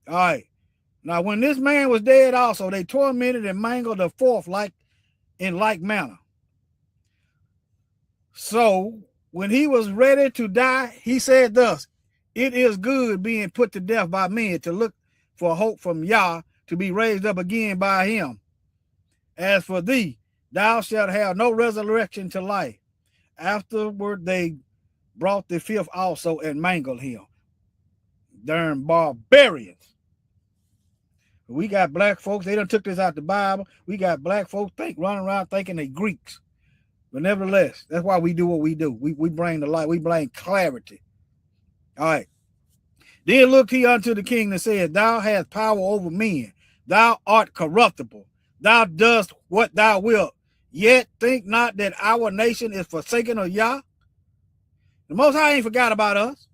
All right. Now, when this man was dead also, they tormented and mangled the fourth in like manner. So when he was ready to die, he said thus, it is good being put to death by men to look for hope from Yah to be raised up again by him. As for thee, thou shalt have no resurrection to life. Afterward, they brought the fifth also and mangled him. Darn barbarians. We got black folks, they done took this out the Bible. We got black folks running around thinking they Greeks. But nevertheless, that's why we do what we do. We bring the light, we bring clarity. All right. Then looked he unto the king and said, thou hast power over men. Thou art corruptible. Thou dost what thou wilt. Yet think not that our nation is forsaken of Yah. The Most High ain't forgot about us.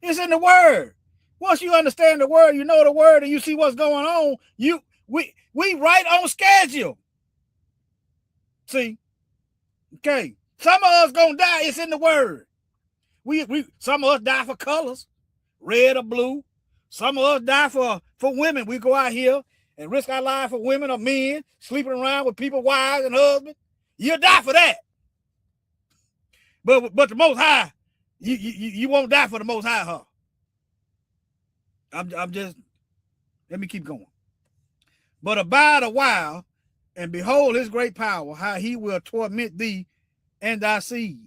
It's in the word. Once you understand the word, you know the word, and you see what's going on, we right on schedule. See? Okay. Some of us gonna die, it's in the word. Some of us die for colors, red or blue. Some of us die for women. We go out here and risk our life for women or men, sleeping around with people, wives and husbands. You'll die for that. But the Most High, you won't die for the Most High, huh? I'm just, let me keep going. But abide a while, and behold his great power, how he will torment thee and thy seed.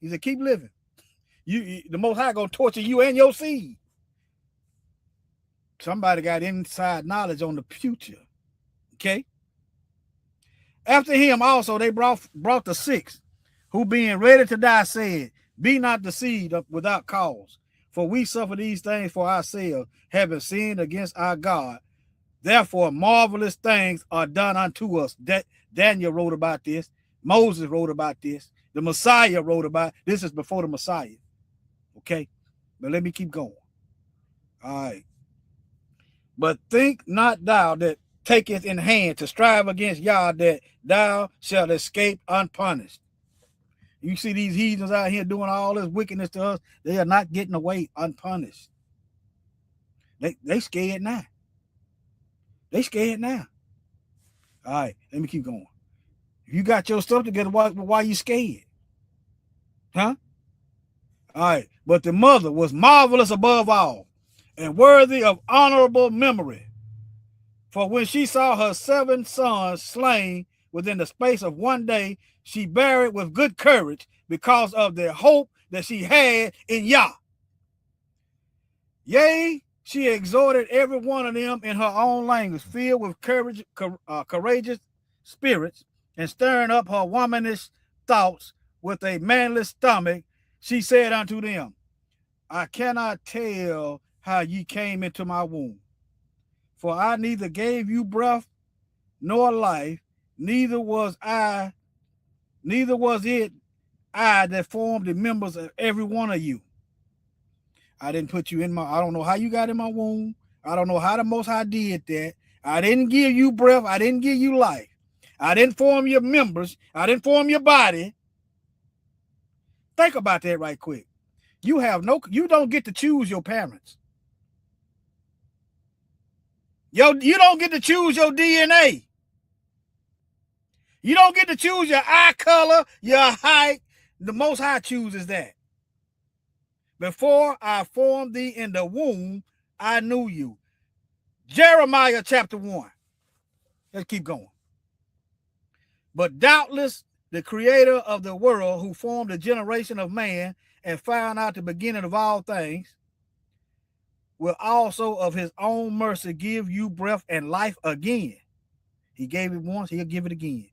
He said, keep living. The Most High gonna torture you and your seed. Somebody got inside knowledge on the future. Okay. After him also they brought the sixth, who being ready to die said, be not deceived without cause. For we suffer these things for ourselves, having sinned against our God. Therefore, marvelous things are done unto us. Daniel wrote about this. Moses wrote about this. The Messiah wrote about this. Is before the Messiah. Okay? But let me keep going. All right. But think not thou that taketh in hand to strive against Yah, that thou shalt escape unpunished. You see these heathens out here doing all this wickedness to us, they are not getting away unpunished. They scared now. They scared now. All right, let me keep going. If you got your stuff together, why you scared? Huh? All right, but the mother was marvelous above all and worthy of honorable memory. For when she saw her 7 sons slain within the space of one day, she bare it with good courage because of the hope that she had in Yah. Yea, she exhorted every one of them in her own language, filled with courageous spirits, and stirring up her womanish thoughts with a manly stomach. She said unto them, I cannot tell how ye came into my womb, for I neither gave you breath nor life, neither was it I that formed the members of every one of you. I didn't put you in I don't know how you got in my womb. I don't know how the Most High did that. I didn't give you breath. I didn't give you life. I didn't form your members. I didn't form your body. Think about that right quick. You don't get to choose your parents. You don't get to choose your DNA. You don't get to choose your eye color, your height. The Most High chooses that. Before I formed thee in the womb, I knew you. Jeremiah chapter 1. Let's keep going. But doubtless the creator of the world, who formed the generation of man and found out the beginning of all things, will also of his own mercy give you breath and life again. He gave it once, he'll give it again.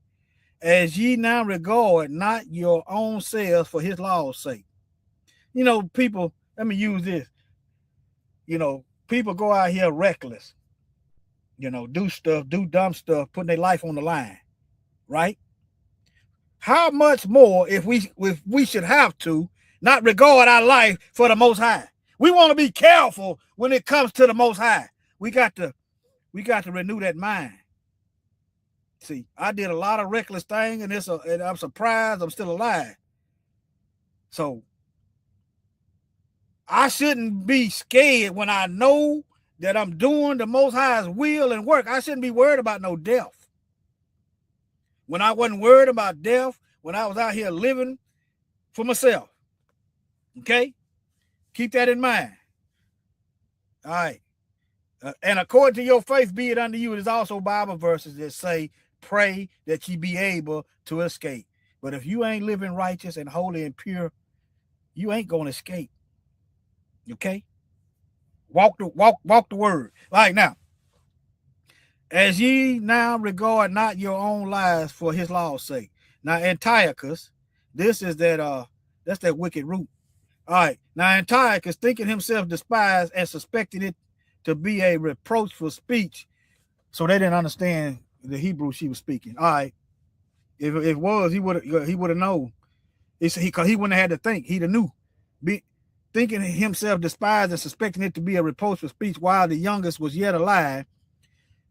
As ye now regard not your own selves for his law's sake. You know, people, let me use this. You know, people go out here reckless. You know, do dumb stuff, putting their life on the line, right? How much more if we should have to not regard our life for the Most High? We want to be careful when it comes to the Most High. We got to renew that mind. See, I did a lot of reckless things, and I'm surprised I'm still alive. So I shouldn't be scared when I know that I'm doing the Most High's will and work. I shouldn't be worried about no death. When I wasn't worried about death, when I was out here living for myself. Okay? Keep that in mind. All right. And according to your faith, be it unto you. There's also Bible verses that say, pray that ye be able to escape. But if you ain't living righteous and holy and pure, you ain't going to escape. Okay? Walk the word. Like now, as ye now regard not your own lives for his law's sake. Now, Antiochus, this is that's that wicked root. All right. Now, Antiochus, thinking himself despised and suspected it to be a reproachful speech. So they didn't understand the Hebrew she was speaking. All right. If it was, he would have known. Because he wouldn't have had to think. He'd have knew. Thinking himself despised and suspecting it to be a reproachful speech while the youngest was yet alive,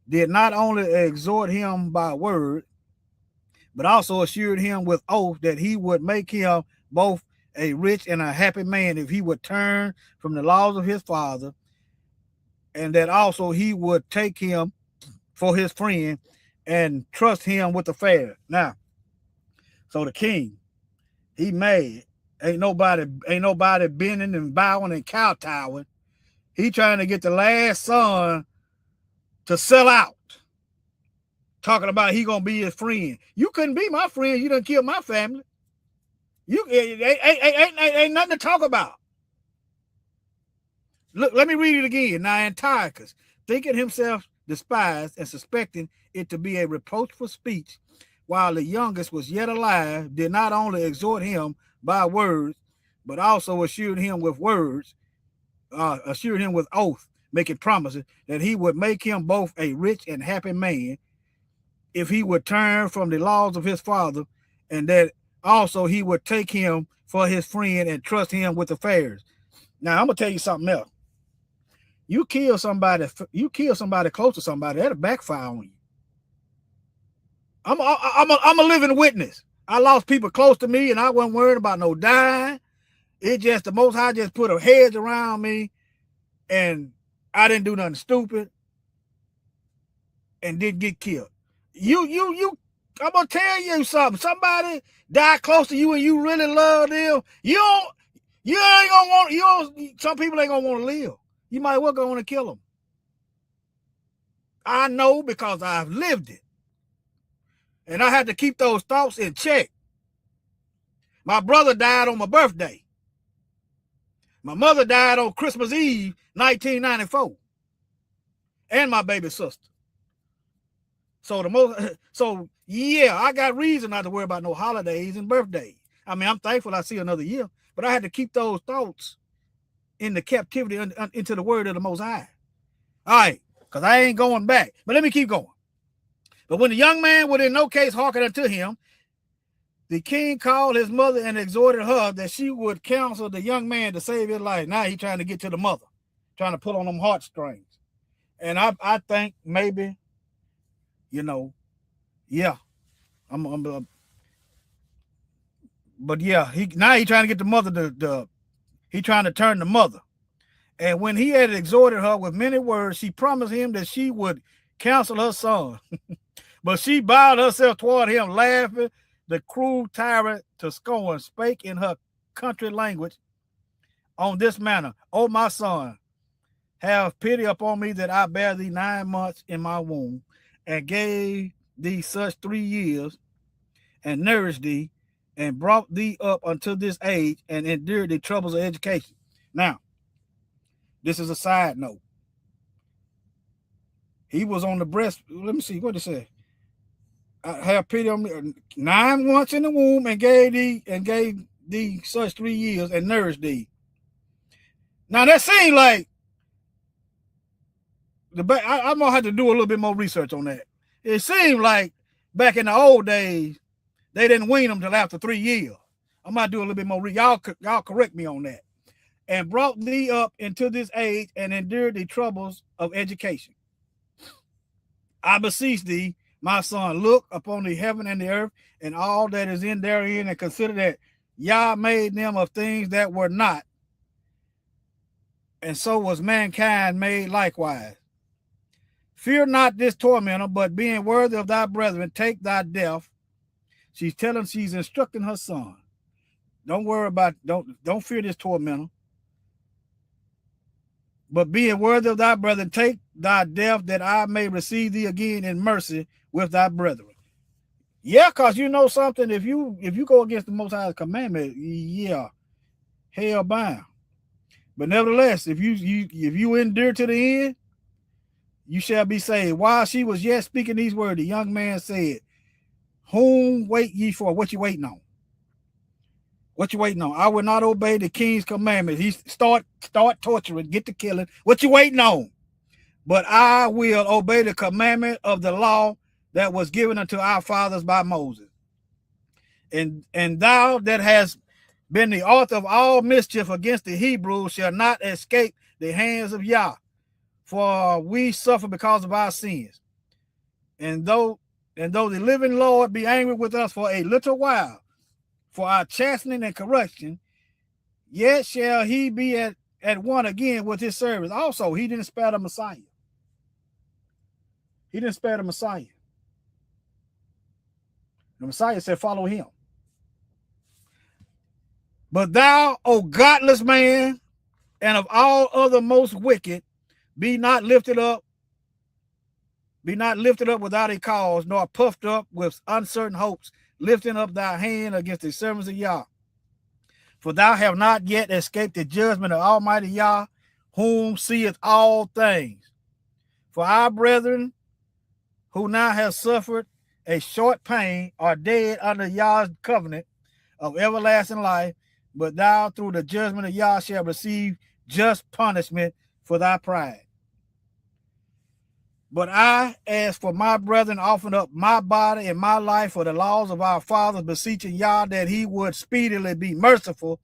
did not only exhort him by word, but also assured him with oath that he would make him both a rich and a happy man if he would turn from the laws of his father, and that also he would take him for his friend and trust him with the fair. Now, so the king, he mad. Ain't nobody bending and bowing and kowtowing. He trying to get the last son to sell out. Talking about he gonna be his friend. You couldn't be my friend. You done killed my family. You ain't nothing to talk about. Look, let me read it again. Now, Antiochus, thinking himself despised and suspecting it to be a reproachful speech, while the youngest was yet alive, did not only exhort him by words, but also assured him with oath, making promises that he would make him both a rich and happy man if he would turn from the laws of his father, and that also he would take him for his friend and trust him with affairs. Now, I'm gonna tell you something else. You kill somebody close to somebody, that'll backfire on you. I'm a living witness. I lost people close to me, and I wasn't worried about no dying. It just, the Most High just put a hedge around me, and I didn't do nothing stupid, and didn't get killed. I'm gonna tell you something. Somebody die close to you, and you really love them. Some people ain't gonna want to live. You might well go on and kill them. I know because I've lived it. And I had to keep those thoughts in check. My brother died on my birthday. My mother died on Christmas Eve, 1994. And my baby sister. So yeah, I got reason not to worry about no holidays and birthdays. I mean, I'm thankful I see another year, but I had to keep those thoughts in the captivity into the word of the Most High. All right, because I ain't going back. But let me keep going. But when the young man would in no case hearken unto him, the king called his mother and exhorted her that she would counsel the young man to save his life. Now he's trying to get to the mother, trying to pull on them heartstrings. And I think maybe, yeah, but yeah, he's trying to get the mother he trying to turn the mother. And when he had exhorted her with many words, she promised him that she would counsel her son. But she bowed herself toward him, laughing. The cruel tyrant to scorn spake in her country language on this manner: O my son, have pity upon me that I bear thee 9 months in my womb, and gave thee such 3 years, and nourished thee, and brought thee up unto this age, and endured the troubles of education. Now, this is a side note. He was on the breast. Let me see what it said. I have pity on me 9 months in the womb, and gave thee such 3 years, and nourished thee. Now that seems like I'm gonna have to do a little bit more research on that. It seemed like back in the old days, they didn't wean them till after 3 years. I'm gonna do a little bit more. Y'all correct me on that. And brought thee up into this age, and endured the troubles of education. I beseech thee, my son, look upon the heaven and the earth, and all that is in therein, and consider that Yah made them of things that were not, and so was mankind made likewise. Fear not this tormentor, but being worthy of thy brethren, take thy death. She's instructing her son. Don't worry about, don't fear this tormentor. But being worthy of thy brethren, take thy death, that I may receive thee again in mercy with thy brethren. Yeah, because you know something, if you go against the Most High's commandment, yeah, hell bound. But nevertheless, if you endure to the end, you shall be saved. While she was yet speaking these words, the young man said, whom wait ye for? What you waiting on? What you waiting on? I will not obey the king's commandments. He start torturing, get to killing. What you waiting on? But I will obey the commandment of the law that was given unto our fathers by Moses. And thou that hast been the author of all mischief against the Hebrews shall not escape the hands of Yah, for we suffer because of our sins. And though the living Lord be angry with us for a little while, for our chastening and correction, yet shall he be at one again with his servants. Also, he didn't spare the Messiah. He didn't spare the Messiah. The Messiah said, follow him. But thou, O godless man, and of all other most wicked, be not lifted up without a cause, nor puffed up with uncertain hopes, lifting up thy hand against the servants of Yah. For thou have not yet escaped the judgment of Almighty Yah, whom seeth all things. For our brethren, who now have suffered a short pain, are dead under Yah's covenant of everlasting life, but thou through the judgment of Yah shalt receive just punishment for thy pride. But I, as for my brethren, offered up my body and my life for the laws of our fathers, beseeching Yah that he would speedily be merciful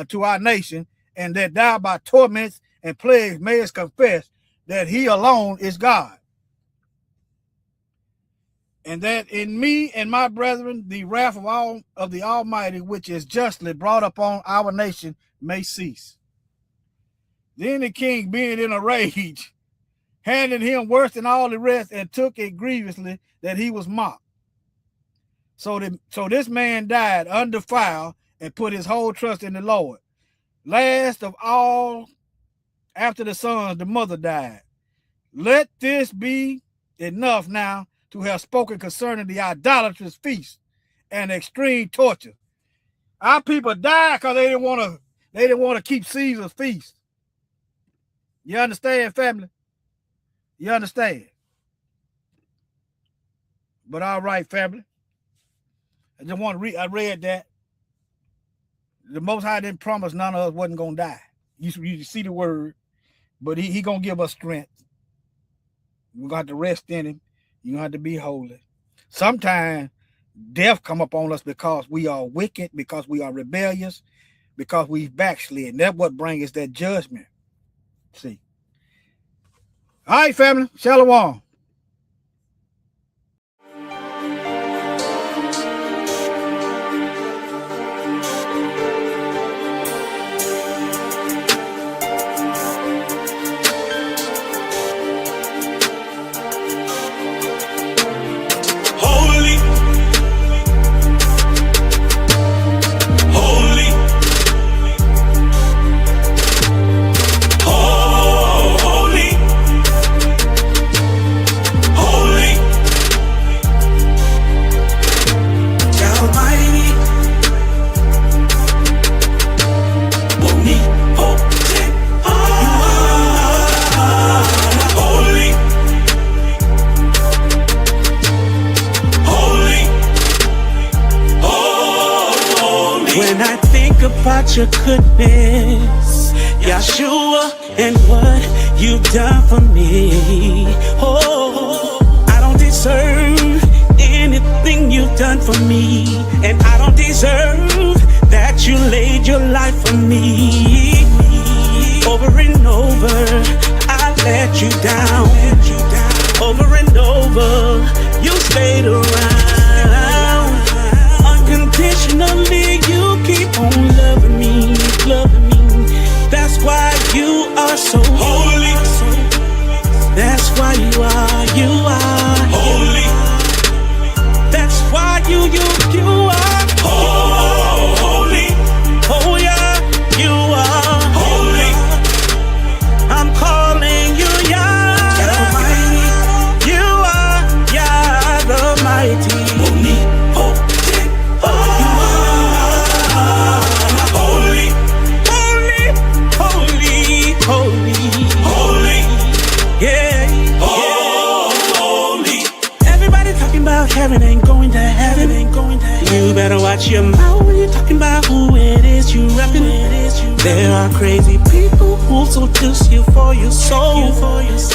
to our nation, and that thou by torments and plagues mayest confess that he alone is God. And that in me and my brethren, the wrath of the Almighty, which is justly brought upon our nation, may cease. Then the king, being in a rage, handed him worse than all the rest, and took it grievously that he was mocked. So this man died undefiled, and put his whole trust in the Lord. Last of all, after the sons, the mother died. Let this be enough now to have spoken concerning the idolatrous feast and extreme torture. Our people died because they didn't want to keep Caesar's feast. You understand, family? You understand? But all right, family. I just want to read. I read that the Most High didn't promise none of us wasn't gonna die. You see the word, but he gonna give us strength. We're gonna have to rest in him. You're gonna have to be holy. Sometimes death come upon us because we are wicked, because we are rebellious, because we've backslid. That's what brings us that judgment. See. All right, family. Shalom. about your goodness, Yahshua, and what you've done for me. Oh, I don't deserve anything you've done for me, and I don't deserve that you laid your life for me. Over and over, I let you down. Over and over, you stayed around. Unconditionally, you keep on loving me, loving me. That's why you are so holy. That's why you are holy. That's why you are holy. Oh yeah, you are holy. I'm calling you Yah the Mighty. You are Yah the Mighty. Heaven ain't going to heaven, ain't going to heaven. You better watch your mouth when you're talking about who it is you reppin'. There are crazy people who seduce you for your soul.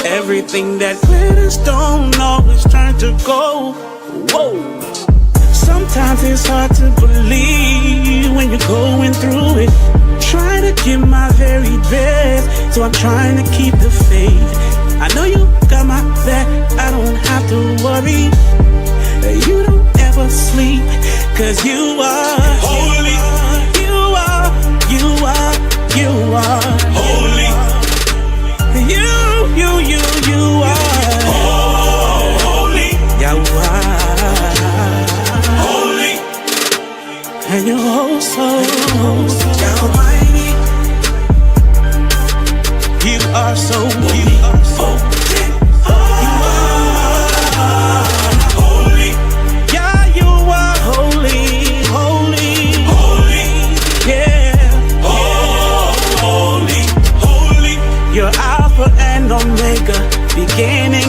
Everything that glitters don't always turn to gold. Whoa. Sometimes it's hard to believe when you're going through it. Trying to give my very best, so I'm trying to keep the faith. I know you got my back, I don't have to worry. You don't ever sleep, 'cause you are holy. You are holy. You are holy. You are holy. And you're oh so almighty. You are so You're Alpha and Omega, beginning